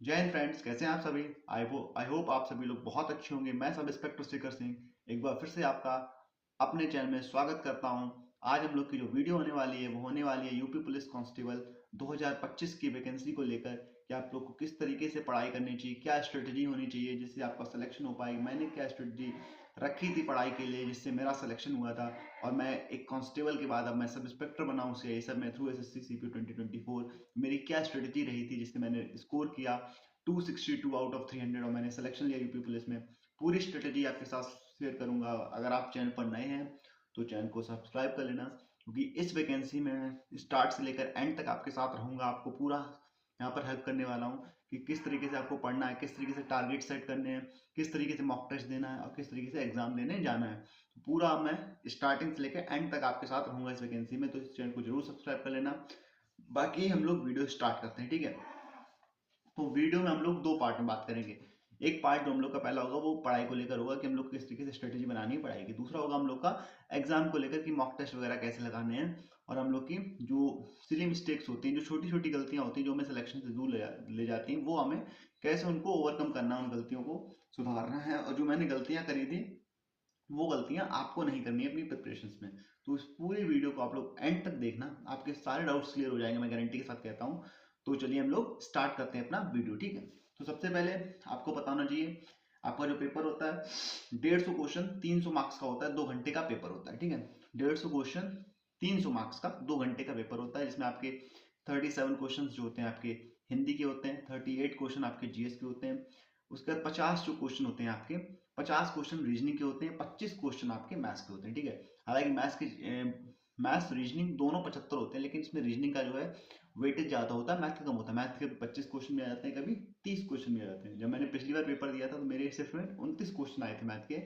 जय हिंद फ्रेंड्स, कैसे हैं आप सभी। आई होप आप सभी लोग बहुत अच्छे होंगे। मैं सब इंस्पेक्टर शेखर सिंह एक बार फिर से आपका अपने चैनल में स्वागत करता हूं। आज हम लोग की जो वीडियो होने वाली है वो होने वाली है यूपी पुलिस कांस्टेबल 2025 की वैकेंसी को लेकर कि आप लोग को किस तरीके से पढ़ाई करनी चाहिए, क्या स्ट्रेटजी होनी चाहिए जिससे आपका सिलेक्शन हो पाए। मैंने क्या स्ट्रेटजी रखी थी पढ़ाई के लिए जिससे मेरा सिलेक्शन हुआ था, और मैं एक कांस्टेबल के बाद अब मैं सब इंस्पेक्टर बना हूँ सीआई सब में थ्रू एसएससी सीपी 2024। मेरी क्या स्ट्रेटजी रही थी जिससे मैंने स्कोर किया 262 आउट ऑफ 300 और मैंने सिलेक्शन लिया यूपी पुलिस में। पूरी स्ट्रेटजी आपके साथ शेयर करूंगा। अगर आप चैनल पर नए हैं तो चैनल को सब्सक्राइब कर लेना, क्योंकि इस वैकेंसी में स्टार्ट से लेकर एंड तक आपके साथ रहूंगा। आपको पूरा यहाँ पर हेल्प करने वाला हूँ कि किस तरीके से आपको पढ़ना है, किस तरीके से टारगेट सेट करने हैं, किस तरीके से मॉक टेस्ट देना है और किस तरीके से एग्जाम देने जाना है। तो पूरा मैं स्टार्टिंग से लेकर एंड तक आपके साथ रहूंगा इस वैकेंसी में, तो इस चैनल को जरूर सब्सक्राइब कर लेना। बाकी हम लोग वीडियो स्टार्ट करते हैं, ठीक है। तो वीडियो में हम लोग दो पार्ट में बात करेंगे। एक पार्ट जो हम लोग का पहला होगा वो पढ़ाई को लेकर होगा कि हम लोग किस तरीके से स्ट्रेटेजी बनानी है पढ़ाई की। दूसरा होगा हम लोग का एग्जाम को लेकर कि मॉक टेस्ट वगैरह कैसे लगाने हैं, और हम लोग की जो सिली मिस्टेक्स होती हैं, जो छोटी छोटी गलतियां होती हैं जो हमें सिलेक्शन से दूर ले जाती हैं, वो हमें कैसे उनको ओवरकम करना है, उन गलतियों को सुधारना है। और जो मैंने गलतियां करी थी वो गलतियां आपको नहीं करनी है अपनी प्रिपरेशन में। तो इस पूरी वीडियो को आप लोग एंड तक देखना, आपके सारे डाउट्स क्लियर हो जाएंगे, मैं गारंटी के साथ कहता हूँ। तो चलिए हम लोग स्टार्ट करते हैं अपना वीडियो, ठीक है। तो सबसे पहले आपको पता होना चाहिए, आपका जो पेपर होता है 150 क्वेश्चन 300 मार्क्स का होता है, 2 घंटे का पेपर होता है, ठीक है। 150 क्वेश्चन 300 मार्क्स का 2 घंटे का पेपर होता है, जिसमें आपके 37 क्वेश्चन जो होते हैं आपके हिंदी के होते हैं, 38 क्वेश्चन आपके जीएस के होते हैं। उसके बाद 50 जो क्वेश्चन होते हैं आपके, 50 क्वेश्चन रीजनिंग के होते हैं, 25 क्वेश्चन आपके मैथ्स के होते हैं, ठीक है। हालांकि मैथ्स रीजनिंग दोनों 75 होते हैं, लेकिन इसमें रीजनिंग का जो है वेटेज ज्यादा होता है, मैथ का कम होता है। मैथ के 25 क्वेश्चन भी आ जाते हैं, कभी 30 क्वेश्चन भी आ जाते हैं। जब मैंने पिछली बार पेपर दिया था तो मेरे शिफ्ट में 29 क्वेश्चन आए थे मैथ के,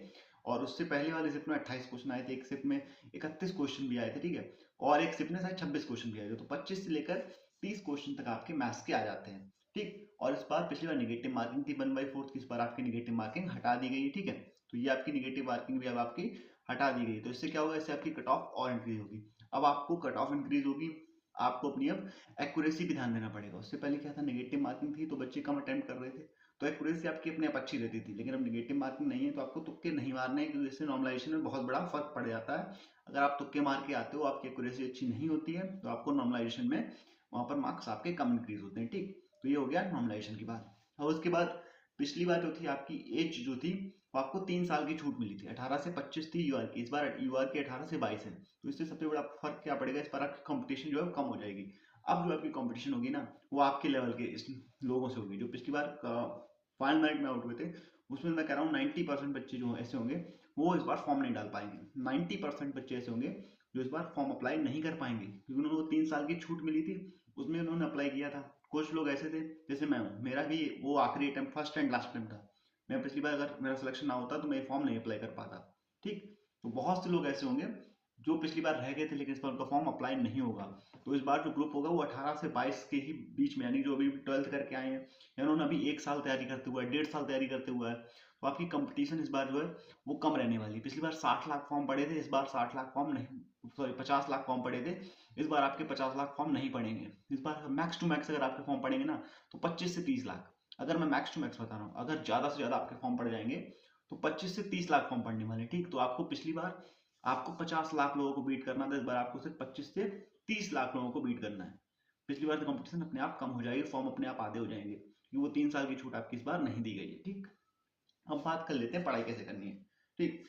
और उससे पहले वाले शिफ्ट में 28 क्वेश्चन आए थे, एक शिफ्ट में 31 क्वेश्चन भी आए थे, ठीक है। और एक शिफ्ट में शायद 26 क्वेश्चन भी आए थे। तो 25 से लेकर 30 क्वेश्चन तक आपके मैथ्स के आ जाते हैं, ठीक। और इस बार पिछली बार निगेटिव मार्किंग थी 1/4 की, इस बार आपकी निगेटिव मार्किंग हटा दी गई है, ठीक है। तो ये आपकी निगेटिव मार्किंग भी अब आपकी हटा दी गई। तो इससे क्या होगा, इससे आपकी कट ऑफ और इंक्रीज होगी। अब आपको कट ऑफ इंक्रीज होगी, आपको अपनी अब एक्यूरेसी भी ध्यान देना पड़ेगा। उससे पहले क्या था, नेगेटिव मार्किंग थी तो बच्चे कम अटेम्प्ट कर रहे थे, तो एक्यूरेसी आपकी अपने आप अच्छी रहती थी। लेकिन अब नेगेटिव मार्किंग नहीं है तो आपको तुक्के नहीं मारने हैं, क्योंकि इससे नॉर्मलाइजेशन में बहुत बड़ा फर्क पड़ जाता है। अगर आप तुक्के मार के आते हो, आपकी एक्यूरेसी अच्छी नहीं होती है, तो आपको नॉर्मलाइजेशन में वहां पर मार्क्स आपके कम इंक्रीज होते हैं, ठीक। तो ये हो गया नॉर्मलाइजेशन की बात। और उसके बाद पिछली बार जो थी आपकी एज जो थी, वो आपको 3 साल की छूट मिली थी। 18 से 25 थी यूआर की, इस बार यूआर की 18 से 22 है। तो इससे सबसे बड़ा फर्क क्या पड़ेगा, इस बार आपकी कंपटीशन जो है कम हो जाएगी। अब जो आपकी कंपटीशन होगी ना, वो आपके लेवल के लोगों से होगी। जो पिछली बार फाइनल मेरिट में आउट हुए थे, उसमें मैं कह रहा हूँ 90% बच्चे जो ऐसे होंगे वो इस बार फॉर्म नहीं डाल पाएंगे। 90% बच्चे ऐसे होंगे जो इस बार फॉर्म अप्लाई नहीं कर पाएंगे, क्योंकि उन्होंने वो 3 साल की छूट मिली थी, उसमें उन्होंने अप्लाई किया था। कुछ लोग ऐसे थे जैसे मैं हूँ, मेरा भी वो आखिरी attempt, first and last time था। मैं पिछली बार अगर मेरा सिलेक्शन ना होता तो मैं फॉर्म नहीं अप्लाई कर पाता, ठीक। तो बहुत से लोग ऐसे होंगे जो पिछली बार रह गए थे, लेकिन इस बार उनका फॉर्म अप्लाई नहीं होगा। तो इस बार जो ग्रुप होगा वो 18 से 22 के ही बीच में, यानी जो अभी 12th करके आए हैं या उन्होंने अभी 1 साल तैयारी करते हुआ है, 1.5 साल तैयारी करते हुआ है, तो आपकी कंपटीशन इस बार जो है वो कम रहने वाली है। पिछली बार 60 लाख फॉर्म पड़े थे, इस बार 60 लाख फॉर्म नहीं, सॉरी 50 लाख फॉर्म पड़े थे, इस बार आपके 50 लाख फॉर्म नहीं पड़ेंगे। इस बार मैक्स टू मैक्स अगर आपके फॉर्म पड़ेंगे ना, तो 25 से 30 लाख। अगर मैं मैक्स टू मैक्स बता रहा हूँ, अगर ज्यादा से ज्यादा आपके फॉर्म पड़ जाएंगे तो 25 से 30 लाख फॉर्म पड़ने वाले, ठीक। तो आपको पिछली बार आपको 50 लाख लोगों को बीट करना था, इस बार आपको सिर्फ 25 से 30 लाख लोगों को बीट करना है। पिछली बार तो कंपटीशन अपने आप कम हो जाएगी, फॉर्म अपने आप आधे हो जाएंगे, क्योंकि वो 3 साल की छूट आपकी इस बार नहीं दी गई है, ठीक। अब बात कर लेते हैं पढ़ाई कैसे करनी है, ठीक।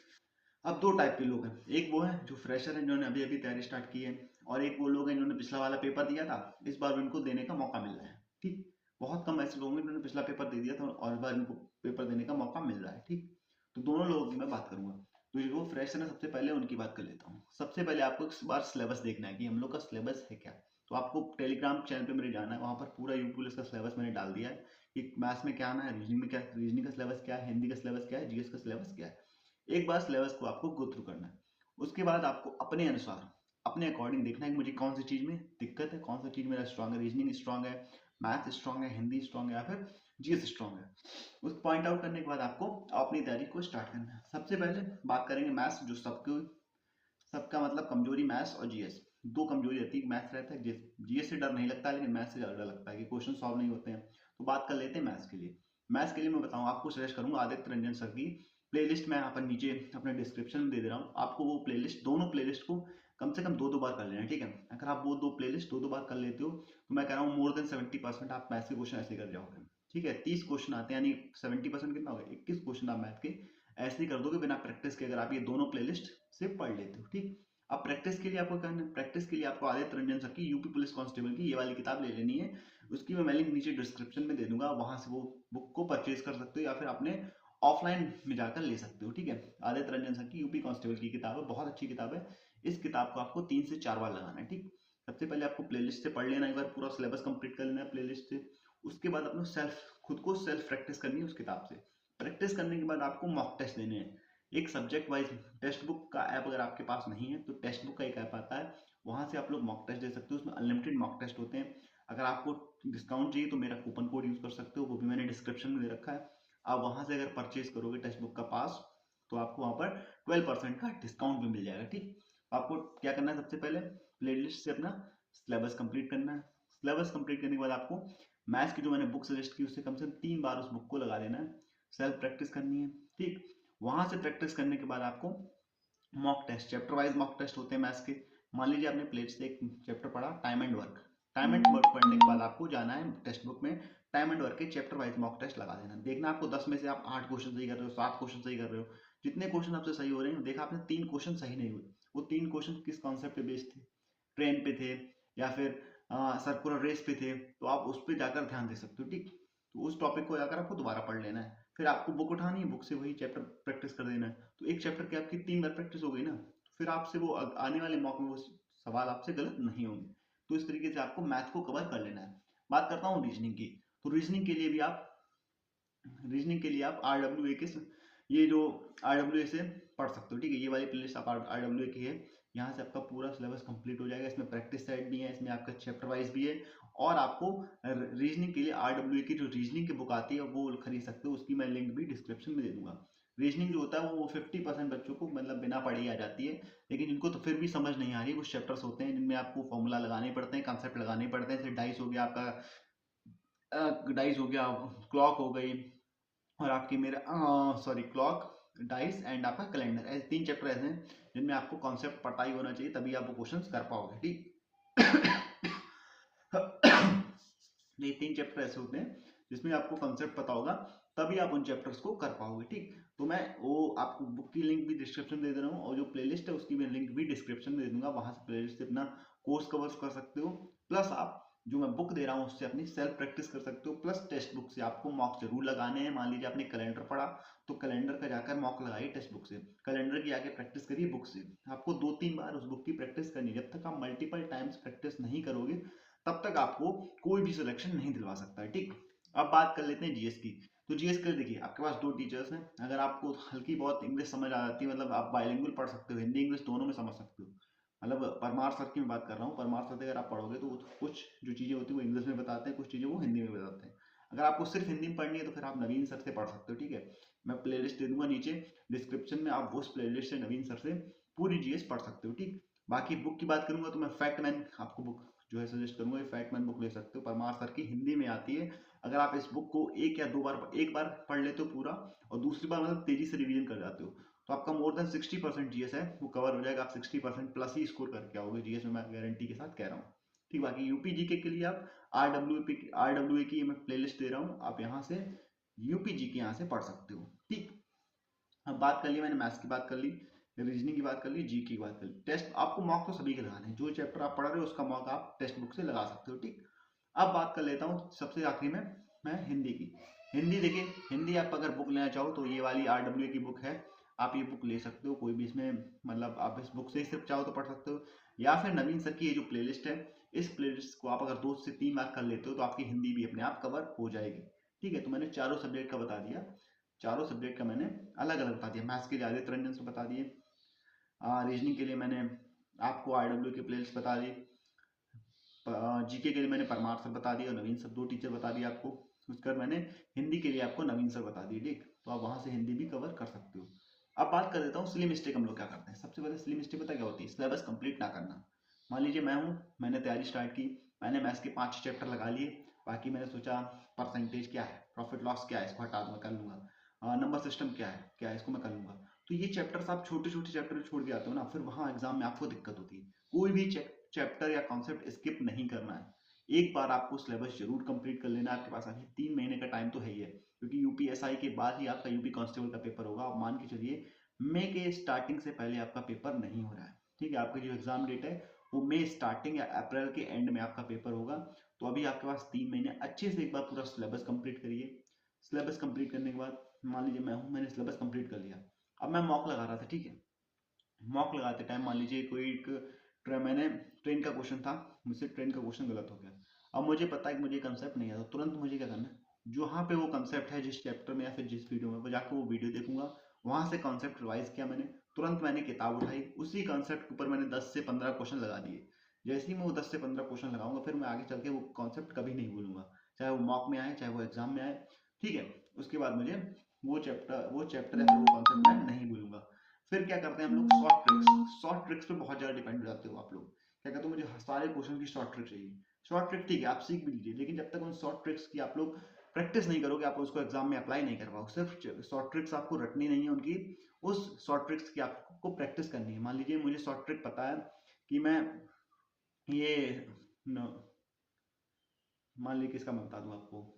अब दो टाइप के लोग हैं, एक वो है जो फ्रेशर हैं जिन्होंने अभी अभी तैयारी स्टार्ट की है, और एक वो लोग हैं जिन्होंने पिछला वाला पेपर दिया था, इस बार उनको देने का मौका मिल रहा है, ठीक। बहुत कम ऐसे लोग हैं जिन्होंने पिछला पेपर दे दिया था और इस बार इनको पेपर देने का मौका मिल रहा है, ठीक। तो दोनों लोगों की मैं बात करूंगा। तो जो फ्रेशर है सबसे पहले उनकी बात कर लेता हूँ। सबसे पहले आपको इस बार सिलेबस देखना है कि हम लोग का सिलेबस है क्या। तो आपको टेलीग्राम चैनल पे मेरे जाना है, वहां पर पूरा यूपी पुलिस का सिलेबस मैंने डाल दिया है कि मैथ्स में क्या आना है, रीजनिंग में क्या, रीजनिंग का सिलेबस क्या है, हिंदी का सिलेबस क्या है, जीएस का सिलेबस क्या है। एक बार सिलेबस को आपको गो थ्रू करना है। उसके बाद आपको अपने अनुसार, अपने अकॉर्डिंग देखना है कि मुझे कौन सी चीज में दिक्कत है, कौन सी चीज मेरा स्ट्रांग है, रीजनिंग स्ट्रांग है, मैथ स्ट्रांग है, हिंदी स्ट्रांग है, या फिर जीएस स्ट्रांग है। उस पॉइंट आउट करने के बाद आपको अपनी तैयारी को स्टार्ट करना है। सबसे पहले बात करेंगे मैथ्स, जो सबको सबका मतलब कमजोरी मैथ्स और जीएस, दो कमजोरी रहती है। मैथ्स रहता है, जीएस से डर नहीं लगता, लेकिन मैथ्स से ज्यादा डर लगता है कि क्वेश्चन सॉल्व नहीं होते हैं। तो बात कर लेते हैं मैथ्स के लिए। मैथ्स के लिए मैं बताऊँ, आपको सजेस्ट करूंगा आदित्य रंजन सर की प्लेलिस्ट मैं यहाँ पर नीचे अपने डिस्क्रिप्शन में दे दे रहा हूँ। आपको वो प्लेलिस्ट, दोनों प्लेलिस्ट को कम से कम 2-2 बार कर लेना है, ठीक है। अगर आप वो दो प्लेलिस्ट 2-2 बार कर लेते हो तो मैं कह रहा हूँ मोर देन 70% आप मैथ्स के क्वेश्चन ऐसे कर जाओगे, ठीक है। 30 क्वेश्चन आते हैं, यानी 70% कितना हो गया, 21 क्वेश्चन आप मैथ के ऐसे ही कर दोगे बिना प्रैक्टिस के, अगर आप ये दोनों प्लेलिस्ट से पढ़ लेते हो, ठीक। अब प्रैक्टिस के लिए आपको करना है, प्रैक्टिस के लिए आपको आदित्य रंजन सर की यूपी पुलिस कांस्टेबल की ये वाली किताब ले लेनी है। उसकी मैं लिंक नीचे डिस्क्रिप्शन में दे दूंगा, वहां से वो बुक को परचेज कर सकते हो या फिर आपने ऑफलाइन में जाकर ले सकते हो, ठीक है। आदित्य रंजन सर की यूपी कांस्टेबल की किताब है, बहुत अच्छी किताब है। इस किताब को आपको 3 से 4 बार लगाना है, ठीक। सबसे पहले आपको प्लेलिस्ट से पढ़ लेना, एक बार पूरा सिलेबस कंप्लीट कर लेना है प्लेलिस्ट से। उसके बाद अपने खुद को सेल्फ प्रैक्टिस करनी है उस किताब से। प्रैक्टिस करने के बाद आपको मॉक टेस्ट देने हैं। एक सब्जेक्ट वाइज टेक्स्ट बुक का ऐप अगर आपके पास नहीं है तो टेक्स्ट बुक का एक ऐप आता है, वहां से आप लोग मॉक टेस्ट दे सकते हो। उसमें अनलिमिटेड मॉक टेस्ट होते हैं। अगर आपको डिस्काउंट चाहिए तो मेरा कूपन कोड यूज कर सकते हो, वो भी मैंने डिस्क्रिप्शन में दे रखा है। आप वहां से अगर परचेज करोगे टेक्स्ट बुक का पास तो आपको वहां पर 12% का डिस्काउंट भी मिल जाएगा, ठीक। आपको क्या करना है, सबसे पहले प्लेलिस्ट से अपना सिलेबस कंप्लीट करना है। सिलेबस कंप्लीट करने के बाद आपको मैथ्स की जो मैंने बुक सजेस्ट की उससे कम से कम 3 बार उस बुक को लगा लेना है। सेल्फ प्रैक्टिस करनी है, ठीक। वहां से प्रैक्टिस करने के बाद आपको mock test, chapter wise mock test होते हैं मैथ्स के। मान लीजिए आपने प्लेट से एक चैप्टर पढ़ा time and work, time and work पढ़ने के बाद आपको जाना है टेक्स्ट बुक में टाइम एंड वर्क के चैप्टर वाइज मॉक टेस्ट लगा देना। देखना आपको 10 में से आप 8 क्वेश्चन सही कर रहे हो, 7 क्वेश्चन सही कर रहे हो, जितने क्वेश्चन आपसे सही हो रहे हैं। देखा आपने 3 क्वेश्चन सही नहीं हुए, वो 3 क्वेश्चन किस कॉन्सेप्ट पे बेस्ड थे, ट्रेन पे थे या फिर सर्कुलर रेस पे थे, तो आप उस पर जाकर ध्यान दे सकते हो, ठीक। तो उस टॉपिक को जाकर आपको दोबारा पढ़ लेना है, फिर आपको बुक उठानी है, बुक से वही चैप्टर प्रैक्टिस कर देना है। तो एक चैप्टर की आपकी 3 बार प्रैक्टिस हो गई ना, फिर आपसे वो आने वाले मॉक में वो सवाल आपसे गलत नहीं होंगे। तो इस तरीके से आपको मैथ को कवर कर लेना है। बात करता हूँ रीजनिंग की। तो रीजनिंग के लिए आप आरडब्ल्यू के ये जो आरडब्ल्यू से पढ़ सकते हो, ठीक है। ये वाली प्लेलिस्ट आप आरडब्ल्यू की है, यहाँ से आपका पूरा सिलेबस कंप्लीट हो जाएगा। इसमें प्रैक्टिस सेट भी है, इसमें आपका चैप्टर वाइज भी है। और आपको रीजनिंग के लिए आरडब्ल्यू की जो रीजनिंग की बुक आती है वो खरीद सकते हो, उसकी मैं लिंक भी डिस्क्रिप्शन में दे दूंगा। रीजनिंग जो होता है वो 50% बच्चों को मतलब बिना पढ़े ही आ जाती है, लेकिन इनको तो फिर भी समझ नहीं आ रही। कुछ चैप्टर्स होते हैं जिनमें आपको फॉर्मूला लगाने पड़ते हैं, कंसेप्ट लगाने पड़ते हैं, जैसे डाइस हो गया आपका, डाइस हो गया, क्लॉक हो गई, और आपकी मेरा सॉरी क्लॉक, डाइस एंड आपका कैलेंडर, ऐसे 3 चैप्टर ऐसे हैं जिनमें आपको कॉन्सेप्ट पता ही होना चाहिए, तभी आप वो क्वेश्चंस कर पाओगे, ठीक। ये 3 चैप्टर ऐसे होते हैं जिसमें आपको कॉन्सेप्ट पता होगा, तभी आप उन चैप्टर्स को कर पाओगे, ठीक। तो मैं वो आपको बुक की लिंक भी डिस्क्रिप्शन दे दे रहा हूँ, और जो प्लेलिस्ट है उसकी मैं लिंक भी डिस्क्रिप्शन में दे दूंगा, वहां से प्लेलिस्ट से अपना कोर्स कवर कर सकते हो। प्लस आप जो मैं बुक दे रहा हूँ उससे अपनी सेल्फ प्रैक्टिस कर सकते हो। प्लस टेक्स्ट बुक से आपको मॉक जरूर लगाने हैं। मान लीजिए आपने कैलेंडर पढ़ा तो कैलेंडर का जाकर मॉक लगाइए टेक्स्ट बुक से, कैलेंडर की आगे प्रैक्टिस करिए बुक से। आपको 2-3 बार उस बुक की प्रैक्टिस करनी है। जब तक आप मल्टीपल टाइम्स प्रैक्टिस नहीं करोगे तब तक आपको कोई भी सिलेक्शन नहीं दिलवा सकता है, ठीक। अब बात कर लेते हैं जीएस की। तो जीएस के लिए देखिए आपके पास 2 टीचर्स हैं। अगर आपको हल्की बहुत इंग्लिश समझ आ जाती है, मतलब आप बाइलिंगुअल पढ़ सकते हो, हिंदी इंग्लिश दोनों में समझ सकते हो। मतलब परमार सर की मैं बात कर रहा हूँ, परमार सर से अगर आप पढ़ोगे तो कुछ जो चीजें होती है वो इंग्लिश में बताते हैं, कुछ चीजें वो हिंदी में बताते हैं। अगर आपको सिर्फ हिंदी में पढ़नी है तो फिर आप नवीन सर से पढ़ सकते हो, ठीक है। मैं प्लेलिस्ट दे दूंगा नीचे डिस्क्रिप्शन में, आप उस प्लेलिस्ट से नवीन सर से पूरी जीएस पढ़ सकते हो, ठीक। बाकी बुक की बात करूंगा तो मैं फैक्टमैन आपको बुक जो है सजेस्ट करूंगा, ये फैक्टमैन बुक ले सकते हो, परमार सर की हिंदी में आती है। अगर आप इस बुक को 1 या 2 बार, एक बार पढ़ लेते हो पूरा और दूसरी बार मतलब तेजी से रिवीजन कर जाते हो तो आपका मोर देन 60% जीएस है वो कवर हो जाएगा। आप 60% प्लस ही स्कोर करके आओगे जीएस में, मैं गारंटी के साथ कह रहा हूँ, ठीक। बाकी यूपी जीके के लिए आप आरडब्ल्यू की मैं प्लेलिस्ट दे रहा हूँ, आप यहाँ से यूपी जीके यहाँ से पढ़ सकते हो, ठीक। अब बात कर ली मैंने मैथ्स की, बात कर ली रीजनिंग की, बात कर ली जी की, बात कर ली टेस्ट। आपको मॉक तो सभी के लगाने हैं, जो चैप्टर आप पढ़ रहे हो उसका मॉक आप टेक्स्ट बुक से लगा सकते हो, ठीक। अब बात कर लेता हूँ सबसे आखिरी में मैं हिंदी की। हिंदी देखिए, हिंदी आप अगर बुक लेना चाहो तो ये वाली आरडब्ल्यू की बुक है, आप ये बुक ले सकते हो कोई भी इसमें, मतलब आप इस बुक से ही सिर्फ चाहो तो पढ़ सकते हो, या फिर नवीन सर की ये जो प्लेलिस्ट है, इस प्लेलिस्ट को आप अगर 2 से 3 बार कर लेते हो तो आपकी हिंदी भी अपने आप कवर हो जाएगी, ठीक है। तो मैंने चारों सब्जेक्ट का बता दिया, चारों सब्जेक्ट का मैंने अलग अलग बता दिया। मैथ्स के लिए आदित्य रंजन से बता दिए, रीजनिंग के लिए मैंने आपको आरडब्ल्यू की प्लेलिस्ट बता दी, जीके के लिए मैंने परमार सर बता दिया, नवीन सर 2 टीचर बता दिए आपको। उसके बाद मैंने हिंदी के लिए आपको नवीन सर बता दिए, ठीक। तो आप वहां से हिंदी भी कवर कर सकते हो। अब बात कर देता हूँ सिली मिस्टेक हम लोग क्या करते हैं। सबसे पहले सिली मिस्टेक पता क्या होती है, सिलेबस कंप्लीट ना करना। मान लीजिए मैंने तैयारी स्टार्ट की, मैंने मैथ्स के 5 चैप्टर लगा लिए, बाकी मैंने सोचा परसेंटेज क्या है, प्रॉफिट लॉस क्या है, इसको हटा दूंगा, कर लूंगा, नंबर सिस्टम क्या है इसको मैं कर लूंगा। तो ये चैप्टर्स आप छोटे छोटे चैप्टर छोड़ के आते हो ना, फिर वहाँ एग्जाम में आपको दिक्कत होती है। कोई भी चैप्टर या कॉन्सेप्ट स्किप नहीं करना है। एक बार आपको सिलेबस जरूर कंप्लीट कर लेना है। आपके पास अभी 3 महीने का टाइम तो है ही है, क्योंकि यूपीएसआई के बाद ही आपका यूपी कांस्टेबल का पेपर होगा। आप मान के चलिए मई के स्टार्टिंग से पहले आपका पेपर नहीं हो रहा है, ठीक है। आपकी जो एग्जाम डेट है वो मई स्टार्टिंग या अप्रैल के एंड में आपका पेपर होगा। तो अभी आपके पास 3 महीने, अच्छे से एक बार पूरा सिलेबस कंप्लीट करिए। सिलेबस कंप्लीट करने के बाद मान लीजिए मैंने सिलेबस कंप्लीट कर लिया, अब मैं मॉक लगा रहा था, ठीक है। मॉक लगाते टाइम मान लीजिए कोई एक मैंने ट्रेन का क्वेश्चन था, मुझसे ट्रेन का क्वेश्चन गलत हो गया। अब मुझे पता है कि मुझे कंसेप्ट नहीं आता, तुरंत मुझे क्या करना है, जहाँ पे वो कंसेप्ट है जिस चैप्टर में या फिर जिस वीडियो में, वो जाकर वो वीडियो देखूंगा, वहां से कॉन्सेप्ट रिवाइज किया मैंने, तुरंत मैंने किताब उठाई, उसी कॉन्सेप्ट के ऊपर मैंने 10 से 15 क्वेश्चन लगा दिए। जैसे ही मैं वो 10 से 15 क्वेश्चन लगाऊंगा, फिर मैं आगे चल के वो कॉन्सेप्ट कभी नहीं भूलूंगा, चाहे वो मॉक में आए चाहे वो एग्जाम में आए, ठीक है। उसके बाद मुझे वो चैप्टर या फिर वो कॉन्सेप्ट मैं नहीं भूलूंगा। फिर क्या करते हैं हम लोग, शॉर्ट ट्रिक्स पे बहुत ज्यादा डिपेंड हो जाते हो आप लोग। क्या कहते हो, मुझे सारे क्वेश्चन की शॉर्ट ट्रिक चाहिए। शॉर्ट ट्रिक ठीक है, आप सीख भी लीजिए, लेकिन जब तक उन शॉर्ट ट्रिक्स की आप लोग प्रैक्टिस नहीं करोगे, आप उसको एग्जाम में अप्लाई नहीं कर पाओगे। सिर्फ शॉर्ट ट्रिक्स आपको रटनी नहीं है उनकी, उस शॉर्ट ट्रिक्स की आपको प्रैक्टिस करनी है। मान लीजिए मुझे शॉर्ट ट्रिक पता है कि मैं ये न, मान लीजिए किसका मैं बता दूं आपको,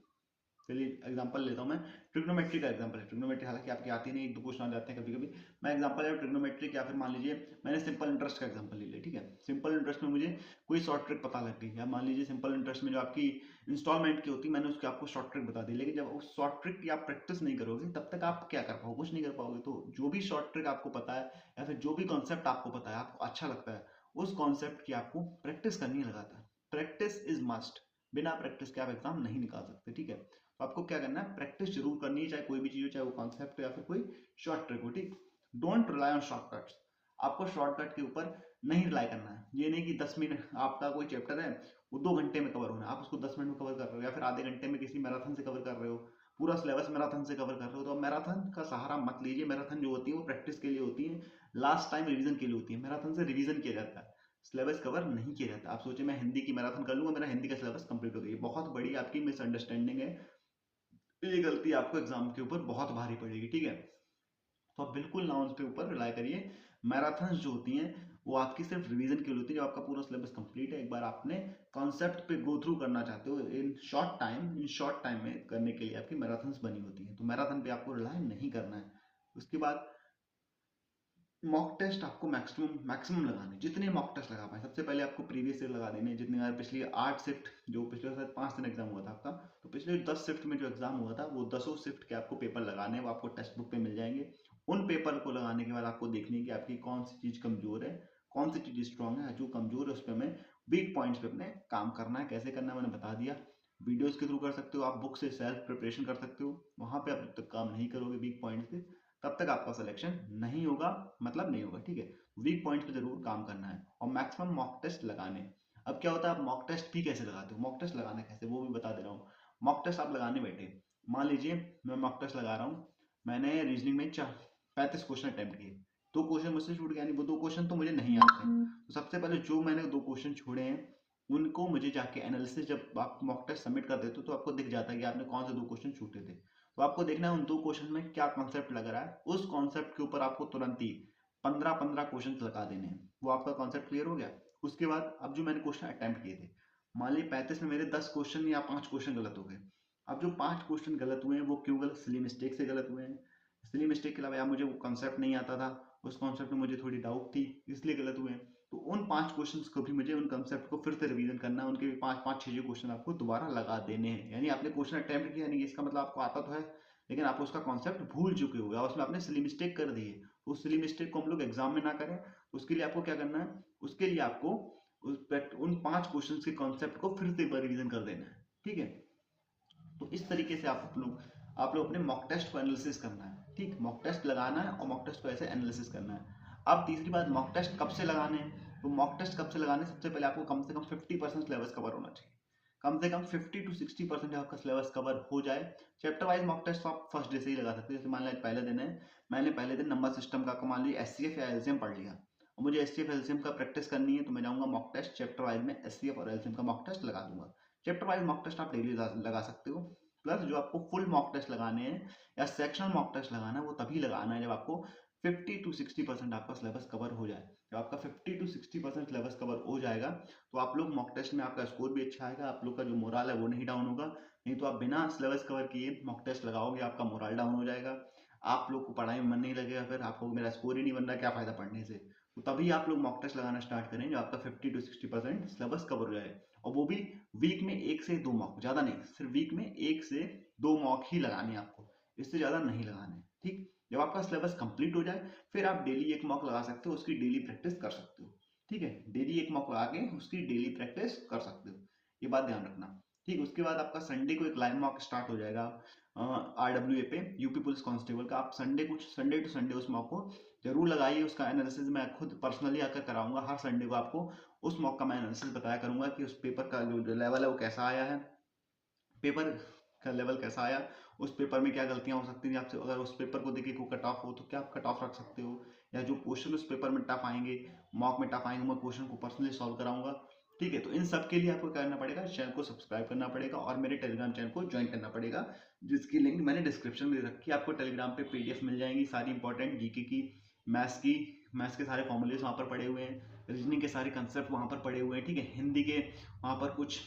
चलिए एग्जांपल लेता हूं मैं। ट्रिग्नोमेट्री का एग्जांपल है, ट्रिग्नोमेट्री हालांकि आपकी आती नहीं, एक दो क्वेश्चन आ जाते हैं कभी कभी। मैं एग्जांपल है ट्रिग्नोमेट्री, या फिर मान लीजिए मैंने सिंपल इंटरेस्ट का एग्जांपल ले लिया, ठीक है। सिंपल इंटरेस्ट में मुझे कोई शॉर्ट ट्रिक पता लग गई, या मान लीजिए सिंपल इंटरेस्ट में जो आपकी इंस्टॉलमेंट की होती है, मैंने उसकी आपको शॉर्ट ट्रिक बता दी, लेकिन जब उस शॉर्ट ट्रिक की आप प्रैक्टिस नहीं करोगे, तब तक आप क्या कर पाओगे, कुछ नहीं कर पाओगे। तो जो भी शॉर्ट ट्रिक आपको पता है, या फिर जो भी कॉन्सेप्ट आपको पता है, आपको अच्छा लगता है, उस कॉन्सेप्ट की आपको प्रैक्टिस करनी है लगातार। प्रैक्टिस इज मस्ट, बिना प्रैक्टिस के आप एग्जाम नहीं निकाल सकते, ठीक है। तो आपको क्या करना है, प्रैक्टिस जरूर करनी है, चाहे कोई भी चीज हो, चाहे वो कॉन्सेप्ट हो या फिर कोई शॉर्ट ट्रिक हो, ठीक। Don't rely on shortcuts. आपको शॉर्टकट के ऊपर नहीं रिलाई करना है। ये नहीं कि 10 मिनट आपका कोई चैप्टर है, वो 2 घंटे में कवर होना है, आप उसको 10 मिनट में कवर कर रहे हो, या फिर आधे घंटे में किसी मैराथन से कवर कर रहे हो, पूरा सिलेबस मैराथन से कवर कर रहे हो। तो अब मैराथन का सहारा मत लीजिए। मैराथन जो होती है वो प्रैक्टिस के लिए होती है, लास्ट टाइम रिवीजन के लिए होती है। मैराथन से रिवीजन किया जाता है, सिलेबस कवर नहीं किया जाता। आप सोचिए मैं हिंदी की मैराथन कर लूंगा, मेरा हिंदी का सिलेबस कंप्लीट हो गई, बहुत बड़ी आपकी मिसअंडरस्टैंडिंग है। ये गलती आपको एग्जाम के ऊपर बहुत भारी पड़ेगी, ठीक है। तो आप बिल्कुल ना उस पे ऊपर रिलाई करिए। मैराथन जो होती हैं वो आपकी सिर्फ रिवीजन के लिए होती है। जब आपका पूरा सिलेबस कंप्लीट है, एक बार आपने कॉन्सेप्ट पे गो थ्रू करना चाहते हो इन शॉर्ट टाइम में करने के लिए आपकी मैराथन्स बनी होती हैं। तो मैराथन पे आपको रिलाई नहीं करना है। उसके बाद मॉक टेस्ट आपको मैक्सिमम मैक्सिमम लगाने, जितने मॉक टेस्ट लगा पाए। सबसे पहले आपको प्रीवियस ईयर लगा देने, जितने बार पिछली 8 शिफ्ट, जो पिछले शायद 5 दिन एग्जाम हुआ था आपका, तो पिछले 10 शिफ्ट में जो एग्जाम हुआ था, वो 10 शिफ्ट के आपको पेपर लगाने हैं, वो आपको टेक्स्ट बुक पे मिल जाएंगे। उन पेपर को लगाने के बाद आपको देखनी है कि आपकी कौन सी चीज कमजोर है, कौन सी चीज स्ट्रांग है। जो कमजोर है उस पर हमें वीक पॉइंट्स पे अपने काम करना है। कैसे करना है मैंने बता दिया। वीडियोस के थ्रू कर सकते हो, आप बुक से सेल्फ प्रिपरेशन कर सकते हो। वहां पे आप जब तक काम नहीं करोगे वीक पॉइंट्स पे, तब तक आपका सिलेक्शन नहीं होगा, मतलब नहीं होगा, ठीक है। वीक पॉइंट पे जरूर काम करना है और मैक्सिमम मॉक टेस्ट लगाने। अब क्या होता है, आप मॉक टेस्ट भी कैसे लगाते हो, मॉक टेस्ट लगाना कैसे वो भी बता दे रहा हूँ। मॉक टेस्ट आप लगाने बैठे, मान लीजिए मैं मॉक टेस्ट लगा रहा हूँ, मैंने रीजनिंग में 35 क्वेश्चन अटेम्प्ट किए, 2 क्वेश्चन मुझसे छूट गया, नहीं वो 2 क्वेश्चन तो मुझे नहीं आते। तो सबसे पहले जो मैंने 2 क्वेश्चन छोड़े हैं, उनको मुझे जाके एनालिसिस, जब आप मॉक टेस्ट सबमिट कर देते हो तो आपको दिख जाता है कि आपने कौन से 2 क्वेश्चन छूटे थे। तो आपको देखना है उन 2 क्वेश्चन में क्या कॉन्सेप्ट लग रहा है, उस कॉन्सेप्ट के ऊपर आपको तुरंत ही 15-15 क्वेश्चन लगा देने हैं। वो आपका कॉन्सेप्ट क्लियर हो गया। उसके बाद अब जो मैंने क्वेश्चन अटेम्प्ट किए थे, मान लीजिए 35 में मेरे 10 क्वेश्चन या 5 क्वेश्चन गलत हो गए। अब जो 5 क्वेश्चन गलत हुए हैं वो क्यों गलत, सिली मिस्टेक से गलत हुए हैं। सिली मिस्टेक के अलावा या मुझे वो कॉन्सेप्ट नहीं आता था, उस कॉन्सेप्ट में मुझे थोड़ी डाउट थी, इसलिए गलत हुए हैं। तो उन 5 क्वेश्चंस को भी मुझे, उन कॉन्सेप्ट को फिर से रिवीजन करना है, उनके भी 5-5 6 क्वेश्चन आपको दोबारा लगा देने हैं। यानी आपने क्वेश्चन अटेम्प्ट किया, नहीं इसका मतलब आपको आता तो है, लेकिन आप उसका कॉन्सेप्ट भूल चुके हो या उसमें आपने सिली मिस्टेक कर दी है। तो उस सिली मिस्टेक को हम लोग एग्जाम में ना करें, उसके लिए आपको क्या करना है, उसके लिए आपको उन 5 क्वेश्चन के कॉन्सेप्ट को फिर से एक बार रिवीजन कर देना है, ठीक है। तो इस तरीके से आप लोग अपने मॉक टेस्ट को एनालिसिस करना है, ठीक। मॉक टेस्ट लगाना है और मॉक टेस्ट को ऐसे एनालिसिस करना है। अब तीसरी बात, मॉक टेस्ट कब से लगाने हैं। तो मॉक टेस्ट कब से लगाने, सबसे पहले आपको कम से कम 50% सिलेबस कवर होना चाहिए। कम से कम 50 to 60% आपका सिलेबस कवर हो जाए। चैप्टर वाइज मॉक टेस्ट आप फर्स्ट डे से ही लगा सकते हो। जैसे मान लीजिए पहले दिन है, मैंने पहले दिन नंबर सिस्टम का मान लीजिए एचसीएफ या एलसीएम पढ़ लिया, और मुझे एचसीएफ एलसीएम का प्रैक्टिस करनी है, तो मैं जाऊंगा मॉक टेस्ट चैप्टर वाइज में एचसीएफ और एलसीएम का मॉक टेस्ट लगा दूंगा। चैप्टर वाइज मॉक टेस्ट आप डेली लगा सकते हो। प्लस जो आपको फुल मॉक टेस्ट लगाने हैं या सेक्शनल मॉक टेस्ट लगाना है वो तभी लगाना है जब आपको 50 to 60% आपका सिलेबस कवर हो जाए। जब आपका 50 to 60% सिलेबस कवर हो जाएगा तो आप लोग मॉक टेस्ट में आपका स्कोर भी अच्छा आएगा, आप लोग का जो मोरल है वो नहीं डाउन होगा। नहीं तो आप बिना सिलेबस कवर किए मॉक टेस्ट लगाओगे, आपका मोरल डाउन हो जाएगा, आप लोग को पढ़ाई में मन नहीं लगेगा, फिर आपको मेरा स्कोर ही नहीं बन रहा, क्या फायदा पढ़ने से। तो तभी आप लोग मॉक टेस्ट लगाना स्टार्ट करें जब आपका 50 to 60% सिलेबस कवर हो जाए, और वो भी वीक में 1 से 2 मॉक, ज़्यादा नहीं, सिर्फ वीक में 1 से 2 मॉक ही लगाने हैं आपको, इससे ज़्यादा नहीं लगाने। ठीक, जब आपका सिलेबस कंप्लीट हो जाए फिर आप डेली 1 मॉक लगा सकते हो, उसकी डेली प्रैक्टिस कर सकते हो। ठीक है, डेली 1 मॉक लगा के उसकी डेली प्रैक्टिस कर सकते हो, ये बात ध्यान रखना। ठीक, उसके बाद आपका संडे को एक लाइव मॉक स्टार्ट हो जाएगा RWA पे, यूपी पुलिस कांस्टेबल का। आप संडे टू संडे उस मॉक को जरूर लगाइए, उसका एनालिसिस मैं खुद पर्सनली आकर कराऊंगा। हर संडे को आपको उस मॉक का मैं एनालिसिस बताया करूंगा कि उस पेपर का जो लेवल है वो कैसा आया है, पेपर का लेवल कैसा आया, उस पेपर में क्या गलतियां हो सकती हैं आपसे, अगर उस पेपर को देखिए को कट ऑफ हो तो क्या आप कट ऑफ रख सकते हो, या जो क्वेश्चन उस पेपर में टफ आएंगे, मॉक में टफ आएंगे, मैं क्वेश्चन को पर्सनली सॉल्व कराऊंगा। ठीक है, तो इन सब के लिए आपको क्या करना पड़ेगा, चैनल को सब्सक्राइब करना पड़ेगा और मेरे टेलीग्राम चैनल को ज्वाइन करना पड़ेगा, जिसकी लिंक मैंने डिस्क्रिप्शन में दे रखी है। आपको टेलीग्राम पे PDF मिल जाएंगी सारी इंपॉर्टेंट जीके की, मैथ्स के सारे फॉर्मूलेस वहाँ पर पड़े हुए हैं, रीजनिंग के सारे कंसेप्ट वहाँ पर पड़े हुए हैं। ठीक है, हिंदी के वहाँ पर कुछ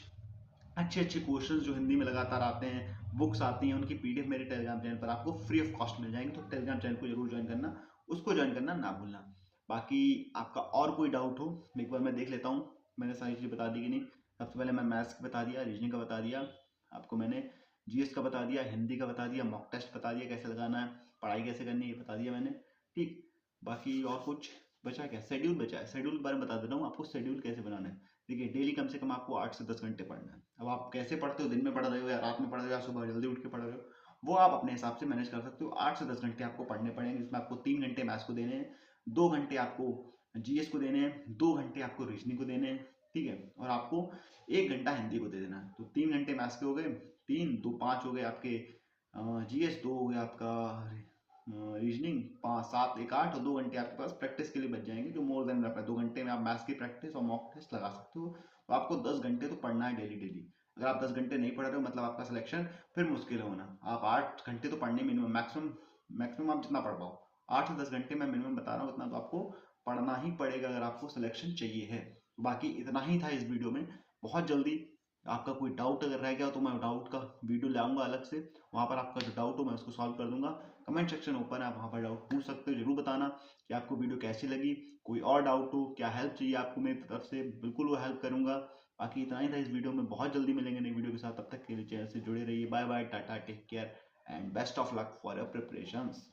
अच्छे अच्छे क्वेश्चंस जो हिंदी में लगातार आते हैं, बुक्स आती हैं, उनकी PDF मेरे टेलीग्राम चैनल पर आपको फ्री ऑफ कॉस्ट मिल जाएंगे। तो टेलीग्राम चैनल को जरूर ज्वाइन करना, उसको ज्वाइन करना ना भूलना। बाकी आपका और कोई डाउट हो एक बार मैं देख लेता हूँ, मैंने सारी चीज़ें बता दी कि नहीं। सबसे पहले मैं मैथ्स का बता दिया, रीजनिंग का बता दिया आपको मैंने, GS का बता दिया, हिंदी का बता दिया, मॉक टेस्ट बता दिया कैसे लगाना है, पढ़ाई कैसे करनी है ये बता दिया मैंने। ठीक, बाकी और कुछ बचा क्या, शेड्यूल बचा है, शेड्यूल के बारे में बता दे रहा हूँ आपको, शेड्यूल कैसे बनाना है। देखिए, डेली कम से कम आपको 8 से 10 घंटे पढ़ना है। अब आप कैसे पढ़ते हो, दिन में पढ़ रहे हो या रात में पढ़ रहे हो या सुबह जल्दी उठ के पढ़ रहे हो, वो आप अपने हिसाब से मैनेज कर सकते हो। 8 से 10 घंटे आपको पढ़ने पड़ेंगे, जिसमें आपको 3 घंटे मैथ्स को देने हैं, 2 घंटे आपको GS को देने हैं, 2 घंटे आपको रीजनिंग को देने हैं। ठीक है, और आपको 1 घंटा हिंदी को दे देना है। तो 3 घंटे मैथ्स के हो गए, 3 2 5 हो गए आपके GS, 2 हो गया आपका रीजनिंग, 5 7 1 8, और 2 घंटे आपके पास प्रैक्टिस के लिए बच जाएंगे, जो मोर देन रफ है। 2 घंटे में आप मैथ्स की प्रैक्टिस और मॉक टेस्ट लगा सकते हो। तो आपको 10 घंटे तो पढ़ना है डेली डेली। अगर आप 10 घंटे नहीं पढ़ रहे हो मतलब आपका सिलेक्शन फिर मुश्किल होना। आप 8 घंटे तो पढ़ने मिनिमम, मैक्सिमम आप जितना पढ़ पाओ, 8 से 10 घंटे मैं मिनिमम बता रहा हूँ, इतना तो आपको पढ़ना ही पड़ेगा अगर आपको सिलेक्शन चाहिए है। बाकी इतना ही था इस वीडियो में। बहुत जल्दी आपका कोई डाउट अगर रह गया तो मैं डाउट का वीडियो लाऊंगा अलग से, वहाँ पर आपका जो डाउट हो मैं उसको सॉल्व कर दूंगा। कमेंट सेक्शन ओपन है, आप वहाँ पर डाउट पूछ सकते हो। जरूर बताना कि आपको वीडियो कैसी लगी, कोई और डाउट हो, क्या हेल्प चाहिए आपको मेरी तरफ से, बिल्कुल वो हेल्प करूंगा। बाकी इतना ही था इस वीडियो में, बहुत जल्दी मिलेंगे नई वीडियो के साथ, तब तक के लिए चैनल से जुड़े रहिए। Bye bye, tata, take care and best of luck for your preparations.